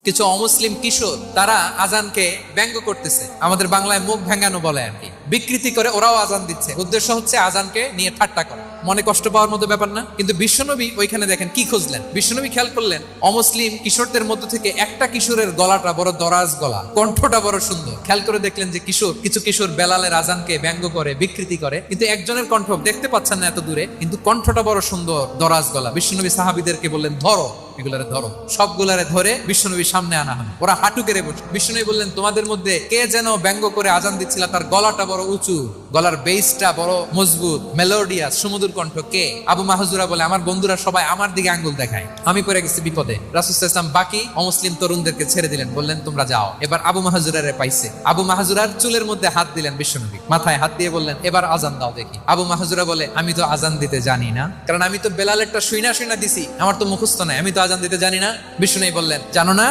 কিছু অমুসলিম কিশোর তারা আজানকে ব্যঙ্গ করতেছে, আমাদের বাংলায় মুখ ভেঙ্গানো বলে আর কি, বিকৃতি করে ওরাও আজান দিচ্ছে। উদ্দেশ্য হচ্ছে আজানকে নিয়ে ঠাট্টা করা, মনে কষ্ট পাওয়ার মতো ব্যাপার না। কিন্তু বিশ্বনবী ওইখানে দেখেন কি খুঁজলেন। বিশ্বনবী খেয়াল করলেন অমুসলিম কিশোরদের মধ্য থেকে একটা কিশোরের গলাটা বড় দরাজ গলা, কণ্ঠটা বড় সুন্দর। খেয়াল করে দেখলেন যে কিছু কিশোর বেলালের আজানকে ব্যঙ্গ করে, বিকৃতি করে, কিন্তু একজনের কণ্ঠ দেখতে পাচ্ছেন না এত দূরে, কিন্তু কণ্ঠটা বড় সুন্দর, দরাজ গলা। বিশ্বনবী সাহাবীদেরকে বললেন ধরো, এগুলারে ধরো। সবগুলারে ধরে বিশ্বনবীর সামনে আনা হলো। ওরা হাঁটু কেড়ে বসে। বিশ্বনবী বললেন তোমাদের মধ্যে কে যেন ব্যঙ্গ করে আজান দিচ্ছিল, তার গলাটা বড় উঁচু, গলার বেসটা বড় মজবুত, মেলোডিয়াস, সুমধুর কণ্ঠ কে? আবু মাহজুরা বলে আমার বন্ধুরা সবাই আমার দিকে আঙ্গুল দেখায়, আমি পড়ে গেছি বিপদে। রাসূল সাল্লাল্লাহু আলাইহি ওয়াসাল্লাম বাকি অমুসলিম তরুণদেরকে ছেড়ে দিলেন, বললেন তোমরা যাও। এবার আবু মাহজুরারে পাইছে। আবু মাহজুরার চুলের মধ্যে হাত দিলেন বিশ্বনবী, মাথায় হাত দিয়ে বললেন এবার আজান দাও দেখি। আবু মাহজুরা বলে আমি তো আজান দিতে জানি না, কারণ আমি তো বেলালেরটা শুইনা দিছি, আমার তো মুখস্থ নাই, আমি তো আজান দিতে জানি না। বিশ্বনবী বললেন জানো না?